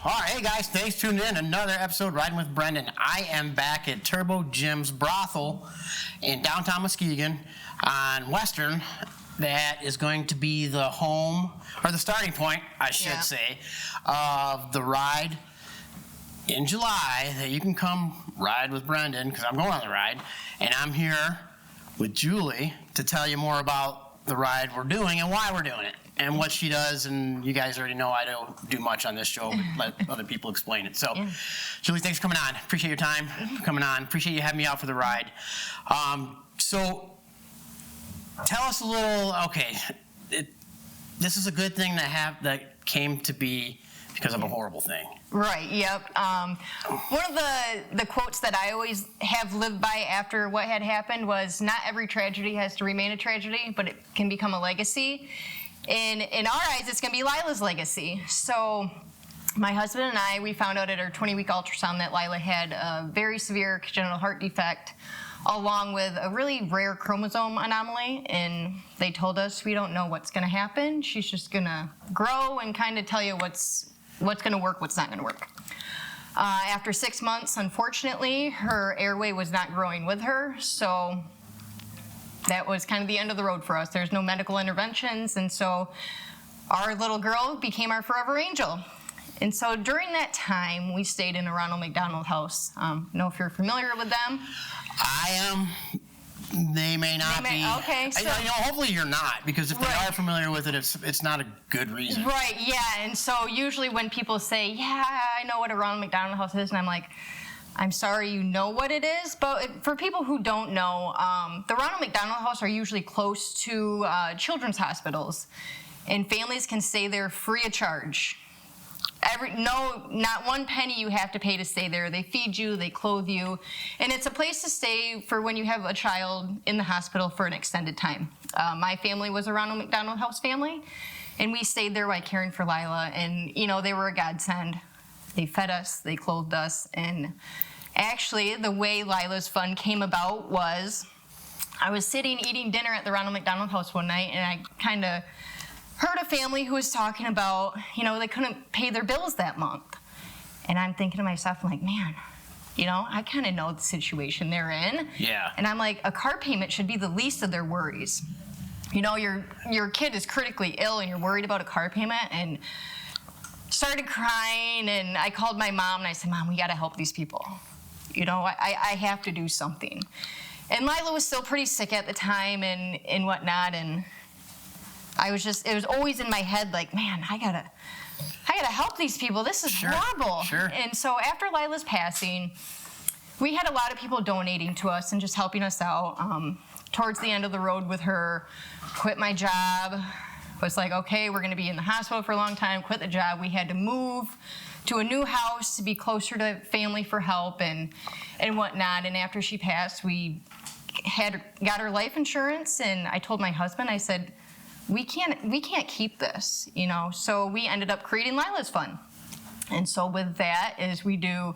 All right, hey guys, thanks for tuning in. Another episode Riding with Brendan. I am back at Turbo Jim's Brothel in downtown Muskegon on Western. That is going to be the home, or the starting point, I should say, of the ride in July that you can come ride with Brendan, because I'm going on the ride, and I'm here with Julie to tell you more about the ride we're doing and why we're doing it and what she does. And you guys already know I don't do much on this show, but let other people explain it. So, Julie, thanks for coming on. Appreciate your time for coming on. Appreciate you having me out for the ride. So, tell us a little. Okay, this is a good thing that came to be because of a horrible thing. Right, yep. One of the quotes that I always have lived by after what had happened was, not every tragedy has to remain a tragedy, but it can become a legacy. And in our eyes, it's going to be Lila's legacy. So my husband and I, we found out at our 20-week ultrasound that Lila had a very severe congenital heart defect, along with a really rare chromosome anomaly. And they told us, we don't know what's going to happen. She's just going to grow and kind of tell you what's going to work, what's not going to work. After 6 months, unfortunately, her airway was not growing with her, so that was kind of the end of the road for us. There's no medical interventions, and so our little girl became our forever angel. And so during that time, we stayed in a Ronald McDonald house. I don't know if you're familiar with them. I am. They may not be. Okay, so hopefully you're not, because if they are familiar with it, it's not a good reason. Right, yeah, and so usually when people say, yeah, I know what a Ronald McDonald House is, and I'm like, I'm sorry you know what it is, but for people who don't know, the Ronald McDonald House are usually close to children's hospitals, and families can stay there free of charge. Not one penny you have to pay to stay there. They feed you, they clothe you, and it's a place to stay for when you have a child in the hospital for an extended time. My family was a Ronald McDonald House family, and we stayed there while caring for Lila, and they were a godsend. They fed us, they clothed us, and actually the way Lila's fund came about was I was sitting eating dinner at the Ronald McDonald House one night, and I kind of heard a family who was talking about, they couldn't pay their bills that month. And I'm thinking to myself, I'm like, man, I kind of know the situation they're in. Yeah. And I'm like, a car payment should be the least of their worries. Your kid is critically ill and you're worried about a car payment, and started crying, and I called my mom and I said, Mom, we got to help these people. I have to do something. And Lila was still pretty sick at the time and whatnot, and it was always in my head like, man, I gotta help these people. This is horrible. Sure. And so after Lila's passing, we had a lot of people donating to us and just helping us out. Towards the end of the road with her, quit my job. Was like, okay, we're gonna be in the hospital for a long time, quit the job. We had to move to a new house to be closer to family for help and whatnot. And after she passed, we got her life insurance, and I told my husband, I said, we can't keep this, So we ended up creating Lila's Fund. And so with that is we do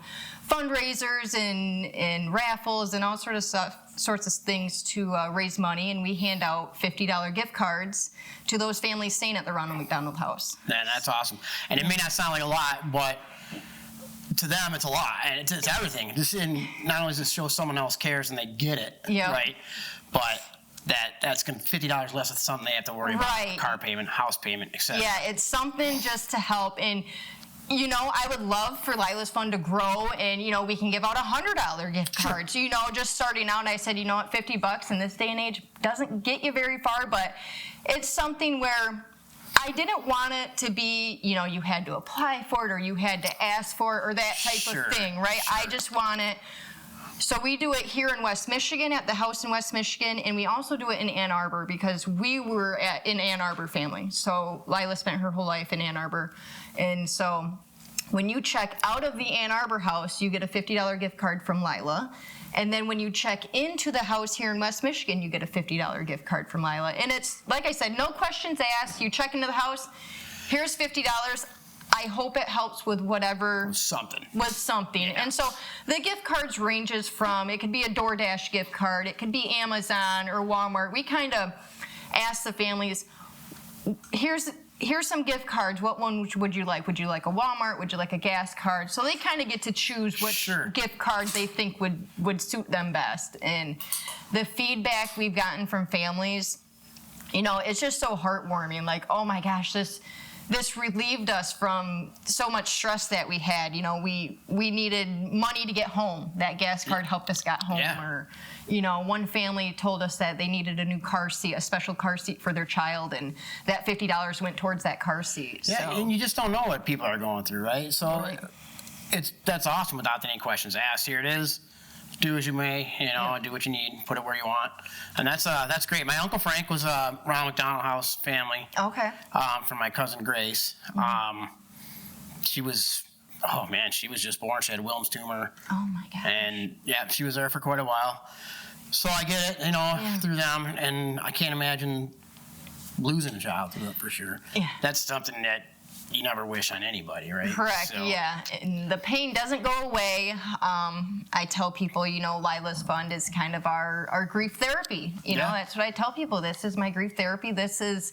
fundraisers and raffles and all sorts of things to raise money, and we hand out $50 gift cards to those families staying at the Ronald McDonald House. Yeah, that's awesome. And it may not sound like a lot, but to them it's a lot, and it's everything. Not only does this show someone else cares and they get it, right? But that's going to $50 less of something they have to worry about: car payment, house payment, etc. Yeah, it's something just to help. And I would love for Lila's Fund to grow, and we can give out $100 gift cards. Just starting out, and I said, what, $50 in this day and age doesn't get you very far, but it's something where I didn't want it to be, you had to apply for it or you had to ask for it or that type of thing, right? I just want it. So we do it here in West Michigan at the house in West Michigan, and we also do it in Ann Arbor because we were in Ann Arbor family. So Lila spent her whole life in Ann Arbor. And so when you check out of the Ann Arbor house, you get a $50 gift card from Lila. And then when you check into the house here in West Michigan, you get a $50 gift card from Lila. And it's, like I said, no questions asked. You check into the house, here's $50. I hope it helps with whatever. Something. With something. Yeah. And so the gift cards ranges from, it could be a DoorDash gift card, it could be Amazon or Walmart. We kind of ask the families, here's here's some gift cards. What one would you like? Would you like a Walmart? Would you like a gas card? So they kind of get to choose which gift cards they think would suit them best. And the feedback we've gotten from families, you know, it's just so heartwarming. Like, oh my gosh, this relieved us from so much stress that we had. You know, we needed money to get home. That gas card helped us get home. Yeah. Or, you know, one family told us that they needed a new car seat, a special car seat for their child, and that $50 went towards that car seat. Yeah, so. and you just don't know what people are going through, right? So that's awesome without any questions asked. Here it is. Do as you may, you know, do what you need, put it where you want. And that's great. My Uncle Frank was a Ronald McDonald House family. Okay. From my cousin Grace. She was, oh man, she was just born. She had a Wilms tumor. Oh my God. And yeah, she was there for quite a while. So I get it, you know, through them. And I can't imagine losing a child through it for sure. Yeah. That's something that you never wish on anybody, right? Correct, So, yeah. And the pain doesn't go away. I tell people, you know, Lila's Fund is kind of our grief therapy. You know, that's what I tell people. This is my grief therapy. This is,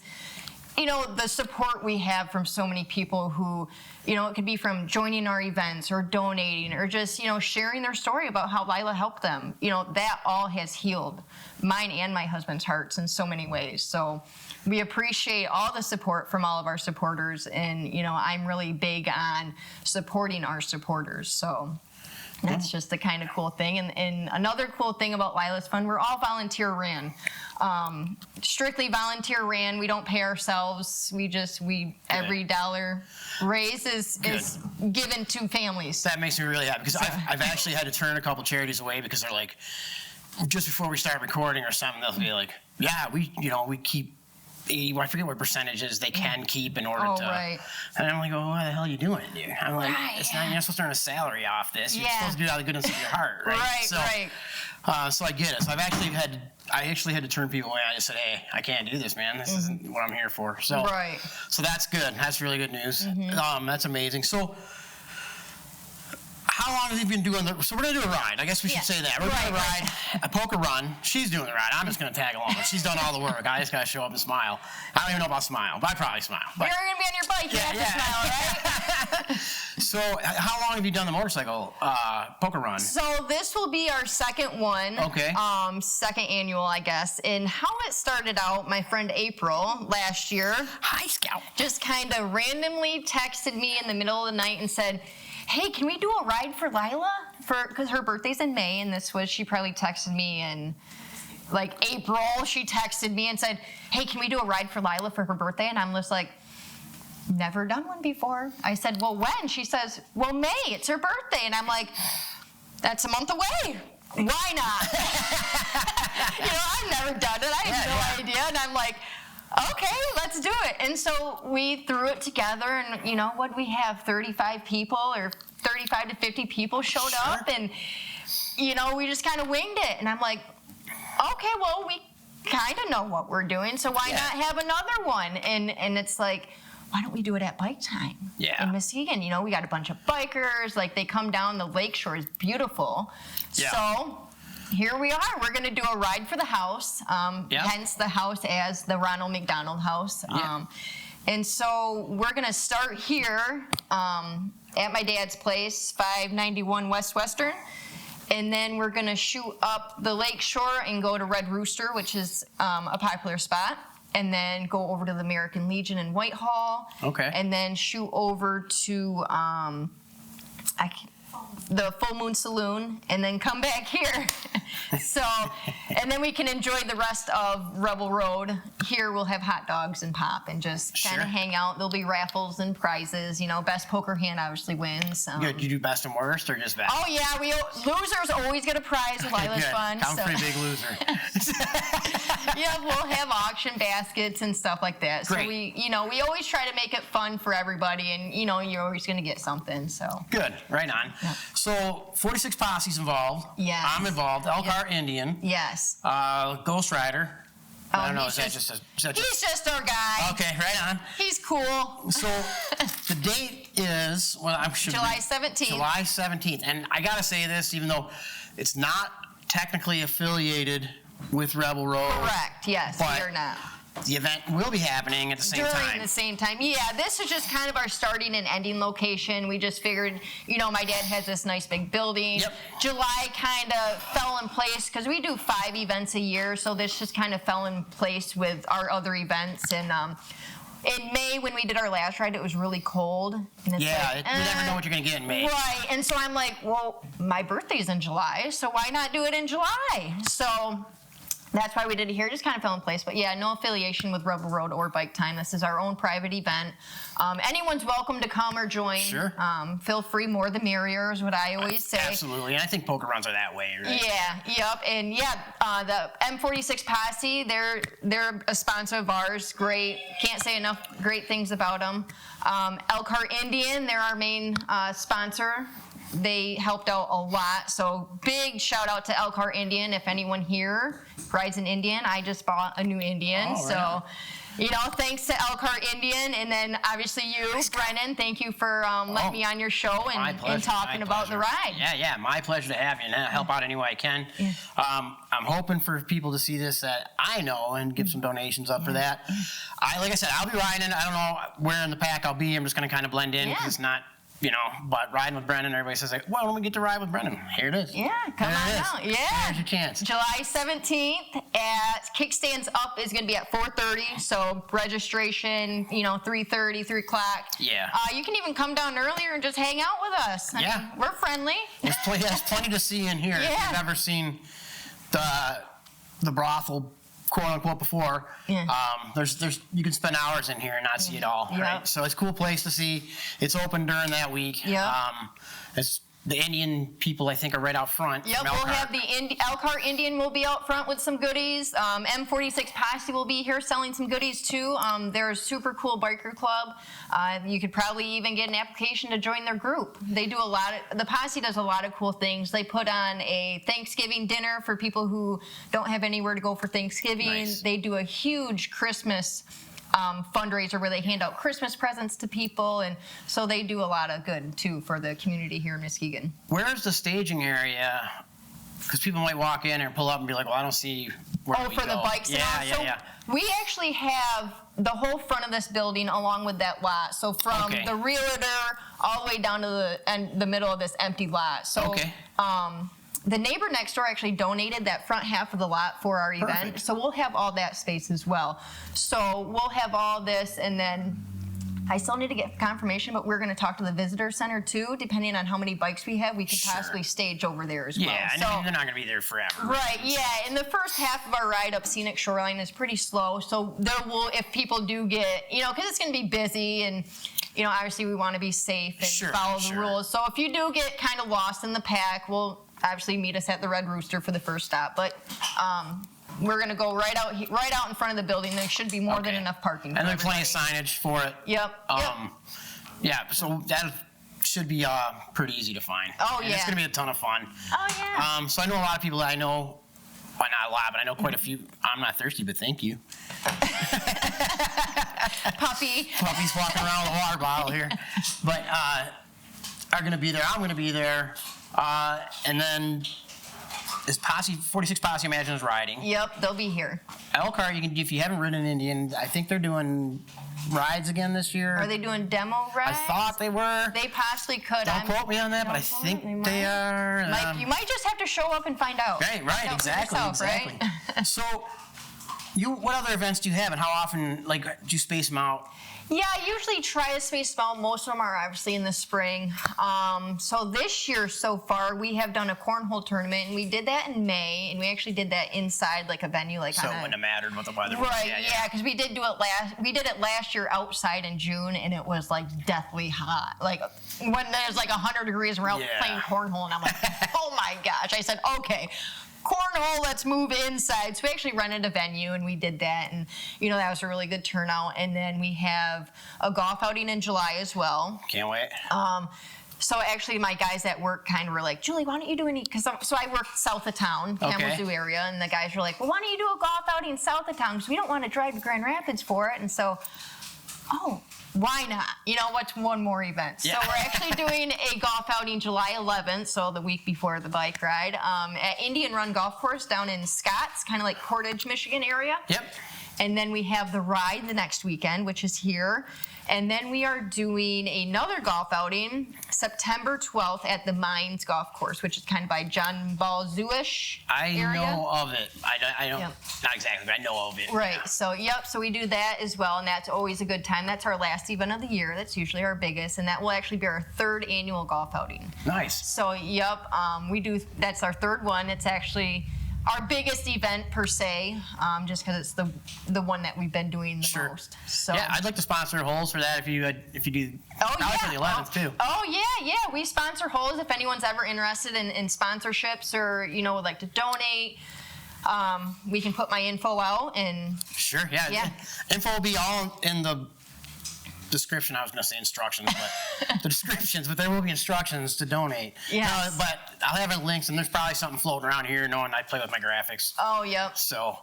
you know, the support we have from so many people who, you know, it could be from joining our events or donating or just, you know, sharing their story about how Lila helped them. You know, that all has healed mine and my husband's hearts in so many ways. So we appreciate all the support from all of our supporters. And, you know, I'm really big on supporting our supporters. So that's just the kind of cool thing. And another cool thing about Lila's Fund, we're all volunteer ran. Strictly volunteer ran. We don't pay ourselves. Every dollar raised is given to families. That makes me really happy because I've actually had to turn a couple charities away because they're like, just before we start recording or something, they'll be like, yeah, we keep 80, I forget what percentages they can keep in order to. Right. And I'm like, oh, what the hell are you doing, dude? I'm like, it's not, you're not supposed to earn a salary off this. You're supposed to do it out of the goodness of your heart, right? So I get it. So I actually had to turn people away. I just said, hey, I can't do this, man. This isn't what I'm here for. So, so that's good. That's really good news. That's amazing. So, how long have you been doing so we're going to do a ride. I guess we should say that. We're going to ride a poker run. She's doing the ride. I'm just going to tag along. She's done all the work. I just got to show up and smile. I don't even know about smile, but I probably smile. But, you're going to be on your bike. You have to smile, right? So how long have you done the motorcycle poker run? So this will be our second one. Okay. Second annual, I guess. And how it started out, my friend April last year. Hi, Scout. Just kind of randomly texted me in the middle of the night and said, hey, can we do a ride for Lila? Because her birthday's in May, and she probably texted me in like April. She texted me and said, hey, can we do a ride for Lila for her birthday? And I'm just like, never done one before. I said, well, when? She says, well, May, it's her birthday. And I'm like, that's a month away. Why not? I've never done it. I have no idea. And I'm like, okay, let's do it. And so we threw it together, and what we have, 35 people or 35 to 50 people showed up, and we just kind of winged it. And I'm like, okay, well, we kind of know what we're doing, so why not have another one? And it's like, why don't we do it at bike time in Muskegon? We got a bunch of bikers, like they come down, the lakeshore is beautiful. So here we are. We're going to do a ride for the house, hence the house as the Ronald McDonald House. And so we're going to start here at my dad's place, 591 West Western. And then we're going to shoot up the lake shore and go to Red Rooster, which is a popular spot. And then go over to the American Legion in Whitehall. Okay. And then shoot over to the Full Moon Saloon, and then come back here. So, and then we can enjoy the rest of Rebel Road. Here we'll have hot dogs and pop and just kind of hang out. There'll be raffles and prizes. Best poker hand obviously wins. Good. You do best and worst, or just best? Oh yeah, losers always get a prize with Lila's Fund. I'm a pretty big loser. We'll have auction baskets and stuff like that. So we always try to make it fun for everybody, and you're always going to get something. So good. Right on. Yeah. So 46 posses involved. Yes. I'm involved. Elkhart Indian. Yes. Ghost Rider. I don't know. He's just our guy. Okay, right on. He's cool. So the date is July 17th. July 17th, and I gotta say this, even though it's not technically affiliated with Rebel Road. Correct. Yes, we are not. the event will be happening at the same time. During the same time. Yeah, this is just kind of our starting and ending location. We just figured, my dad has this nice big building. Yep. July kind of fell in place because we do 5 events a year, so this just kind of fell in place with our other events. And in May, when we did our last ride, it was really cold. And it's you never know what you're going to get in May. Right, and so I'm like, well, my birthday's in July, so why not do it in July? So that's why we did it here. It just kind of fell in place. But yeah, no affiliation with Rebel Road or Bike Time. This is our own private event. Anyone's welcome to come or join. Sure. Feel free, more the merrier is what I always say. Absolutely. And I think poker runs are that way, right? Yeah, yep. And the M46 Posse, they're a sponsor of ours. Great. Can't say enough great things about them. Elkhart Indian, they're our main sponsor. They helped out a lot, so big shout out to Elkhart Indian. If anyone here rides an Indian, I just bought a new Indian, right. So thanks to Elkhart Indian, and then obviously you, Brennan. Thank you for letting me on your show and talking about the ride. Yeah, my pleasure to have you and help out any way I can. Yeah. I'm hoping for people to see this that I know and give some donations up for that. Like I said, I'll be riding. I don't know where in the pack I'll be. I'm just going to kind of blend in because it's not. But riding with Brennan, everybody says, well, when we get to ride with Brennan, here it is. Yeah, come on out. Yeah. Here's your chance. July 17th at Kickstands Up is going to be at 4:30. So registration, 3:30, 3 o'clock. Yeah. You can even come down earlier and just hang out with us. I mean, we're friendly. There's plenty to see in here. Yeah. If you've ever seen the brothel, quote unquote, before. Yeah. There's you can spend hours in here and not see it all. Yep. Right? So it's a cool place to see. It's open during that week. Yeah. The Indian people, I think, are right out front. Yep, we'll have the Elkhart Indian will be out front with some goodies. M46 Posse will be here selling some goodies too. They're a super cool biker club. You could probably even get an application to join their group. They do the Posse does a lot of cool things. They put on a Thanksgiving dinner for people who don't have anywhere to go for Thanksgiving. Nice. They do a huge Christmas fundraiser where they hand out Christmas presents to people, and so they do a lot of good too for the community here in Muskegon. Where's the staging area? Because people might walk in and pull up and be like, well, I don't see where we go. For the bikes and all? Yeah. We actually have the whole front of this building along with that lot. So from the realtor all the way down to the middle of this empty lot. So the neighbor next door actually donated that front half of the lot for our event. Perfect. So we'll have all that space as well. So we'll have all this, and then I still need to get confirmation, but we're going to talk to the visitor center too. Depending on how many bikes we have, we could possibly stage over there as well. Yeah, I mean, they're not going to be there forever. Right, yeah. And the first half of our ride up Scenic Shoreline is pretty slow. So there will, if people do get, because it's going to be busy and, obviously we want to be safe and follow the rules. So if you do get kind of lost in the pack, we'll obviously meet us at the Red Rooster for the first stop. But we're going to go right out in front of the building. There should be more than enough parking. And there's plenty of signage for it. Yep. Yeah, so that should be pretty easy to find. Oh, and it's going to be a ton of fun. Oh, yeah. So I know a lot of people that I know, well, not a lot, but I know quite a few. I'm not thirsty, but thank you. Puppy's walking around with a water bottle here. But are going to be there. I'm going to be there. And then is 46 Posse, I imagine, is riding. Yep, they'll be here. Elkhart, if you haven't ridden an Indian, I think they're doing rides again this year. Are they doing demo rides? I thought they were. They possibly could. Don't quote me on that, but I think they are. You might just have to show up and find out. Right, exactly. Right? So, what other events do you have, and how often, do you space them out? Yeah, I usually try to space them out. Most of them are obviously in the spring. So this year so far, we have done a cornhole tournament, and we did that in May, and we actually did that inside a venue. So it wouldn't have mattered what the weather was. Right, yeah, because we did it last year outside in June, and it was deathly hot. When there's 100 degrees, we're out playing cornhole, and I'm like, oh my gosh. I said, okay, cornhole, let's move inside. So we actually rented a venue and we did that, and that was a really good turnout. And then we have a golf outing in July as well. Can't wait. So actually my guys at work kind of were like, Julie, why don't you do so I work south of town, Kalamazoo area, and the guys were like, well, why don't you do a golf outing south of town, because we don't want to drive to Grand Rapids for it. And so, why not? What's one more event? Yeah. So we're actually doing a golf outing July 11th, so the week before the bike ride, at Indian Run Golf Course down in Scotts, kind of like Portage, Michigan area. Yep. And then we have the ride the next weekend, which is here. And then we are doing another golf outing September 12th at the Mines Golf Course, which is kind of by John Balzuish area. I know of it. I don't, Yep. not exactly, but I know of it. Right. Yeah. So, so we do that as well, and that's always a good time. That's our last event of the year. That's usually our biggest, and that will actually be our third annual golf outing. Nice. So, we do. That's our third one. It's actually our biggest event per se, just because it's the one that we've been doing the most. So yeah, I'd like to sponsor holes for that if you do. Probably for the 11th too. Oh yeah. We sponsor holes if anyone's ever interested in sponsorships or would like to donate. We can put my info out and. Sure. Yeah. Info will be all in the description. I was going to say instructions, but the descriptions. But there will be instructions to donate. Yes. But I'll have links, and there's probably something floating around here, knowing I play with my graphics. Oh, yep. So,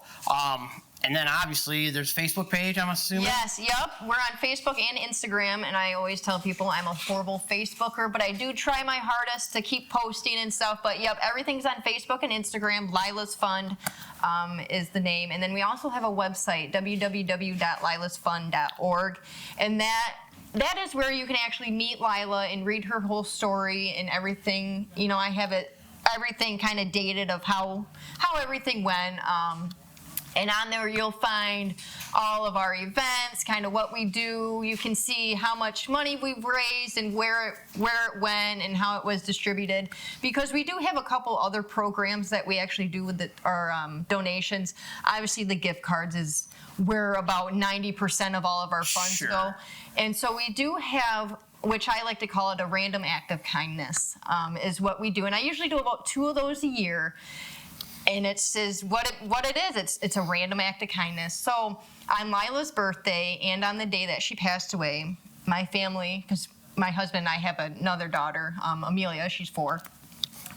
and then obviously there's Facebook page, I'm assuming. Yes, yep. We're on Facebook and Instagram, and I always tell people I'm a horrible Facebooker, but I do try my hardest to keep posting and stuff. But everything's on Facebook and Instagram. Lila's Fund is the name, and then we also have a website, www.lilasfund.org, and that is where you can actually meet Lila and read her whole story and everything. I have everything kind of dated of how everything went. And on there you'll find all of our events, kind of what we do. You can see how much money we've raised and where it went and how it was distributed. Because we do have a couple other programs that we actually do with our donations. Obviously the gift cards is where about 90% of all of our funds go. And so we do have, which I like to call it a random act of kindness, is what we do. And I usually do about 2 of those a year. And it says what it is. It's a random act of kindness. So on Lila's birthday and on the day that she passed away, my family, because my husband and I have another daughter, Amelia, she's 4.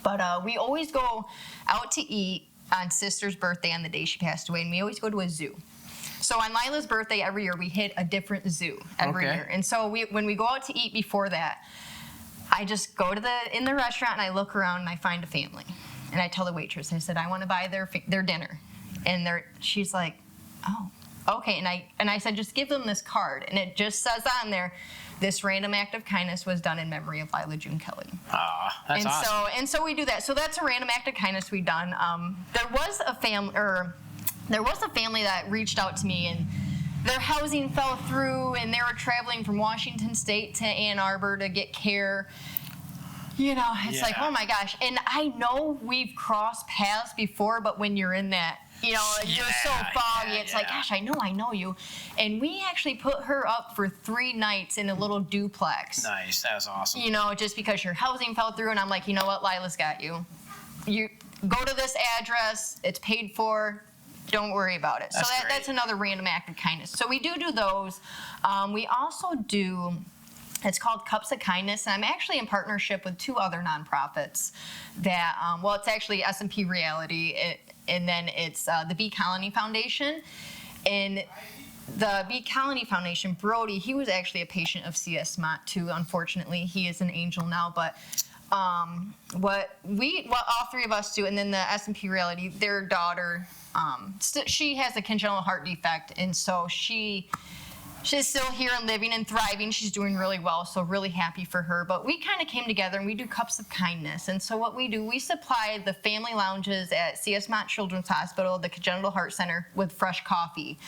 But we always go out to eat on Sister's birthday on the day she passed away, and we always go to a zoo. So on Lila's birthday every year, we hit a different zoo every year. And so when we go out to eat before that, I just go in the restaurant and I look around and I find a family. And I tell the waitress, I said, I want to buy their dinner. And she's like, oh, okay. And I said, just give them this card. And it just says on there, this random act of kindness was done in memory of Lila Juliekelley. That's awesome. And so we do that. So that's a random act of kindness we've done. There was a family that reached out to me, and their housing fell through, and they were traveling from Washington State to Ann Arbor to get care. It's like, oh my gosh. And I know we've crossed paths before, but when you're in that, you're so foggy. It's like, gosh, I know you. And we actually put her up for 3 nights in a little duplex. Nice. That was awesome. Just because your housing fell through. And I'm like, you know what? Lila's got you. You go to this address. It's paid for. Don't worry about it. That's another random act of kindness. So we do those. We also do... It's called Cups of Kindness, and I'm actually in partnership with 2 other nonprofits that, it's actually S&P Reality, and then it's the Bee Colony Foundation. And the Bee Colony Foundation, Brody, he was actually a patient of CS Mott too. Unfortunately, he is an angel now, but what all 3 of us do, and then the S&P Reality, their daughter, she has a congenital heart defect, and so she's still here and living and thriving. She's doing really well, so really happy for her. But we kind of came together and we do Cups of Kindness. And so what we do, we supply the family lounges at CS Mott Children's Hospital, the Congenital Heart Center, with fresh coffee.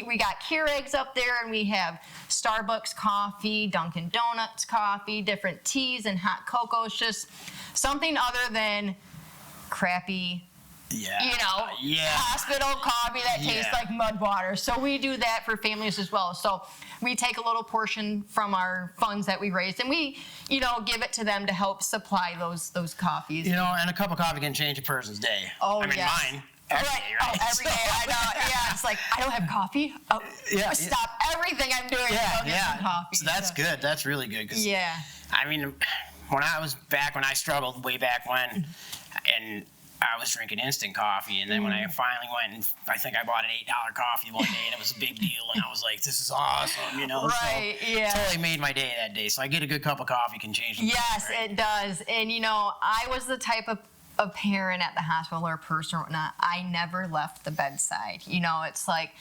We got Keurigs up there, and we have Starbucks coffee, Dunkin' Donuts coffee, different teas and hot cocoa. It's just something other than crappy hospital coffee that tastes like mud water. So we do that for families as well. So we take a little portion from our funds that we raised, and we, give it to them to help supply those coffees. And a cup of coffee can change a person's day. Oh, mine. Every day, right? Oh, every day. I know. Yeah, it's like, I don't have coffee. Oh, stop everything I'm doing to go get some coffee. So that's good. That's really good. When I struggled way back when, and I was drinking instant coffee, and then when I finally went, and I think I bought an $8 coffee one day, and it was a big deal, and I was like, this is awesome, Right, so it totally made my day that day. So I get a good cup of coffee can change the day, Yes, right? It does. And, I was the type of parent at the hospital or person or whatnot. I never left the bedside. It's like,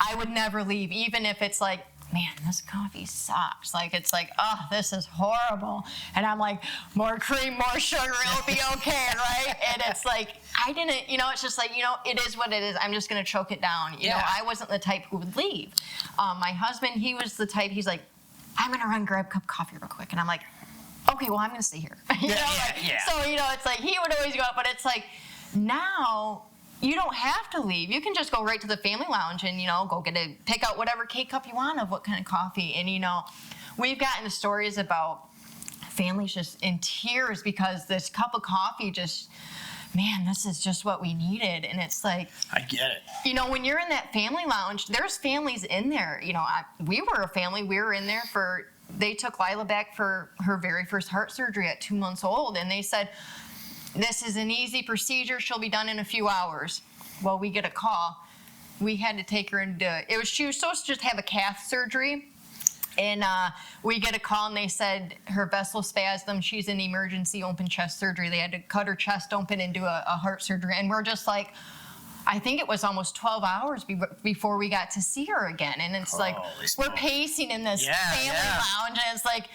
I would never leave, even if it's like, man, this coffee sucks. Like, it's like, oh, this is horrible. And I'm like, more cream, more sugar, it'll be okay, right? And it's like, I didn't, it's just like, it is what it is. I'm just going to choke it down. You know, I wasn't the type who would leave. My husband, he was the type, he's like, I'm going to run grab a cup of coffee real quick. And I'm like, okay, well, I'm going to stay here. So, it's like, he would always go up, but it's like, now, you don't have to leave. You can just go right to the family lounge and, go pick out whatever K-cup you want of what kind of coffee. And, we've gotten the stories about families just in tears because this cup of coffee just, man, this is just what we needed. And it's like, I get it. When you're in that family lounge, there's families in there. We were a family. We were in there they took Lila back for her very first heart surgery at 2 months old. And they said, this is an easy procedure. She'll be done in a few hours. Well, we get a call. We had to take her into she was supposed to just have a cath surgery. And we get a call and they said her vessel spasm. She's in emergency open chest surgery. They had to cut her chest open and do a heart surgery. And we're just like, I think it was almost 12 hours before we got to see her again. And it's like, we're pacing in this family lounge and it's like,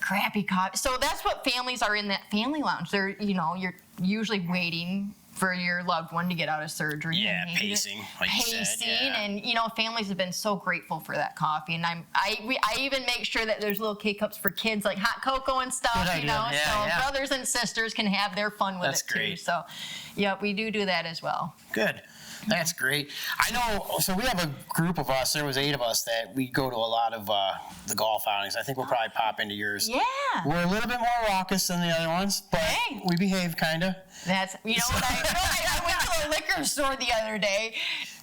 crappy coffee. So that's what families are in that family lounge. They're, you're usually waiting for your loved one to get out of surgery. Yeah, pacing, like you said. And families have been so grateful for that coffee. And I even make sure that there's little K-cups for kids, like hot cocoa and stuff. So brothers and sisters can have their fun with it too. So, we do that as well. Good. That's great. I know, so we have a group of us, there was 8 of us that we go to a lot of the golf outings. I think we'll probably pop into yours. Yeah. We're a little bit more raucous than the other ones, but we behave kind of. That's, I went to a liquor store the other day,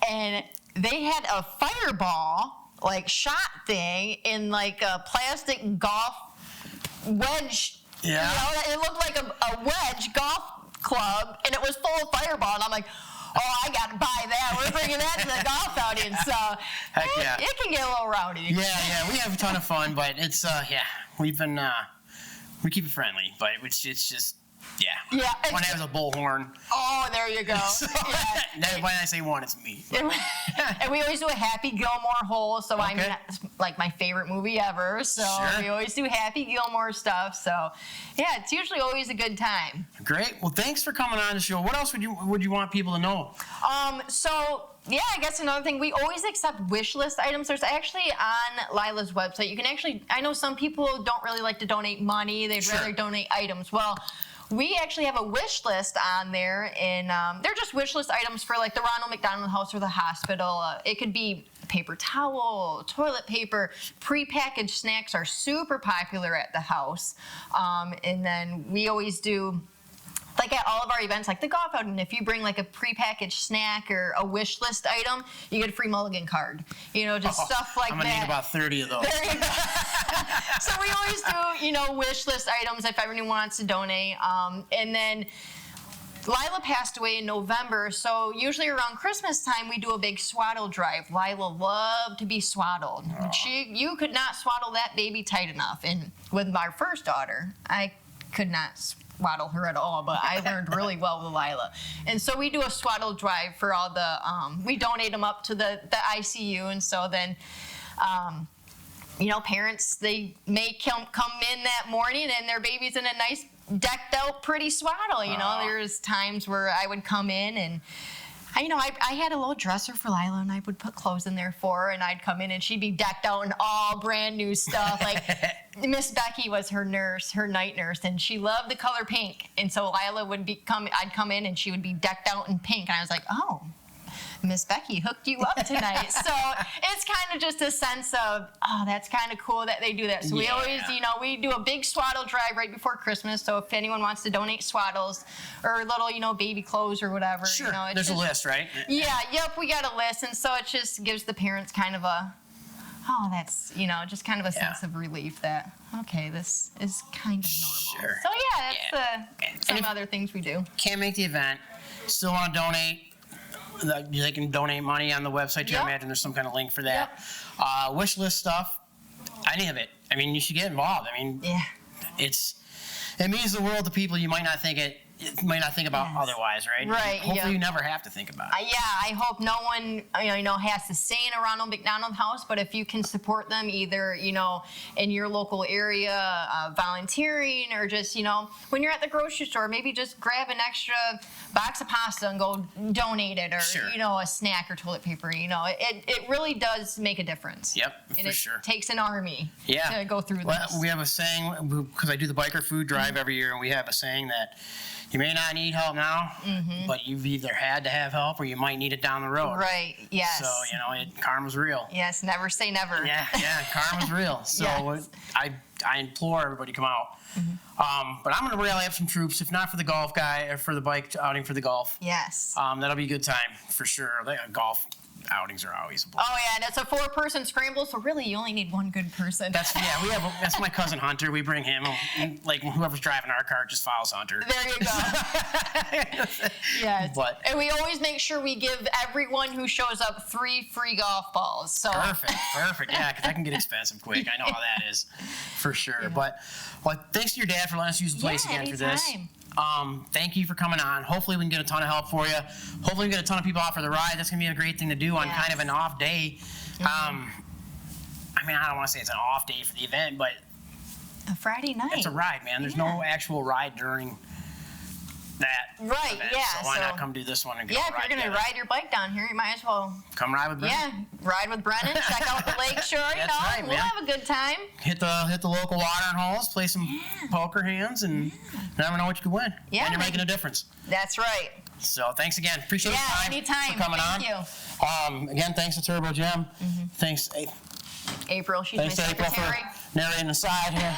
and they had a fireball, like, shot thing in, like, a plastic golf wedge. Yeah. It looked like a wedge golf club, and it was full of fireball, and I'm like, oh, I got to buy that. We're bringing that to the golf outing. So it can get a little rowdy. Yeah. We have a ton of fun, but it's, we've been, we keep it friendly, but it's just, one has a bullhorn. Oh, there you go. When I say one, it's me. And we always do a Happy Gilmore hole. So, I mean, that's like my favorite movie ever. So we always do Happy Gilmore stuff. So, it's usually always a good time. Great. Well, thanks for coming on the show. What else would you want people to know? I guess another thing, we always accept wish list items. There's actually on Lila's website, you can actually, I know some people don't really like to donate money. They'd rather donate items. Well, we actually have a wish list on there, and they're just wish list items for like the Ronald McDonald House or the hospital. It could be paper towel, toilet paper. Prepackaged snacks are super popular at the house. And then we always do, like at all of our events, like the golf outing, if you bring like a prepackaged snack or a wish list item, you get a free mulligan card. Stuff like that. I'm going to need about 30 of those. There you go. So we always do, wish list items if anyone wants to donate. And then Lila passed away in November, so usually around Christmas time we do a big swaddle drive. Lila loved to be swaddled. You could not swaddle that baby tight enough. And with my first daughter, I could not swaddle her at all, but I learned really well with Lila. And so we do a swaddle drive for all the, we donate them up to the ICU, and so then, parents, they may come in that morning and their baby's in a nice decked out pretty swaddle. There's times where I would come in and I had a little dresser for Lila, and I would put clothes in there for her, and I'd come in and she'd be decked out in all brand new stuff. Like Miss Becky was her nurse, her night nurse, and she loved the color pink. And so Lila I'd come in and she would be decked out in pink, and I was like, oh, Miss Becky hooked you up tonight. So it's kind of just a sense of, oh, that's kind of cool that they do that. So we always, we do a big swaddle drive right before Christmas. So if anyone wants to donate swaddles or little, baby clothes or whatever. Sure, there's a list, right? We got a list. And so it just gives the parents kind of a, that's, just kind of a sense of relief that, okay, this is kind of normal. Sure. So that's some other things we do. Can't make the event, still want to donate. They can donate money on the website too. I imagine there's some kind of link for that. Wish list stuff, any of it. I mean, you should get involved. I mean, it means the world to people you might not think it you might not think about otherwise, right? Right, Hopefully yeah. you never have to think about it. Yeah, I hope no one, has to stay in a Ronald McDonald house, but if you can support them either, in your local area, volunteering, or just, when you're at the grocery store, maybe just grab an extra box of pasta and go donate it, or, Sure. a snack or toilet paper, it really does make a difference. Yep, And for it sure. takes an army Yeah. to go through Well, this. we have a saying, because I do the biker food drive every year, and we have a saying that you may not need help now, but you've either had to have help or you might need it down the road. Right, yes. So, karma's real. Yes, never say never. Yeah, karma's real. So Yes. I implore everybody to come out. But I'm going to rally up some troops, if not for the golf guy, or for the bike outing for the golf. Yes. That'll be a good time, for sure. Golf outings are always a blast. Oh yeah, and it's a 4-person scramble, so really you only need one good person. That's my cousin Hunter. We bring him. Like whoever's driving our car just follows Hunter. There you go. Yes. But- and we always make sure we give everyone who shows up 3 free golf balls. So Perfect. Yeah, because that can get expensive quick. I know how that is, for sure. But thanks to your dad for letting us use the place again for this. anytime. Thank you for coming on. Hopefully we can get a ton of help for you. Hopefully we can get a ton of people out for the ride. That's going to be a great thing to do on Yes. kind of an off day. I don't want to say it's an off day for the event, but a Friday night. it's a ride, man. There's no actual ride during that Right, event. yeah, So why so- not come do this one and get Yeah, a if ride you're gonna together? ride your bike down here, you might as well. Come ride with Brandon. Yeah, ride with Brennan. Check out the lake shore. That's right, we'll man. have a good time. Hit the local watering holes, play some poker hands, and never know what you could win. Yeah, and you're man. making a difference. That's right. So thanks again. Appreciate Yeah, the time anytime. for coming Thank on. you. Again, thanks to Turbo Jim. Thanks, April, she's thanks my to April for secretary. narrating the side here.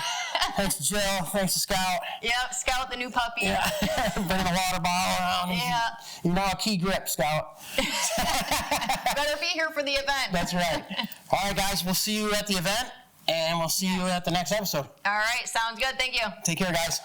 Thanks to Jill. Thanks to Scout. Yep, Scout the new puppy. Yeah, bringing the water bottle around. Yeah. You know, a key grip, Scout. Better be here for the event. That's right. All right, guys. We'll see you at the event, and we'll see you at the next episode. All right, sounds good. Thank you. Take care, guys.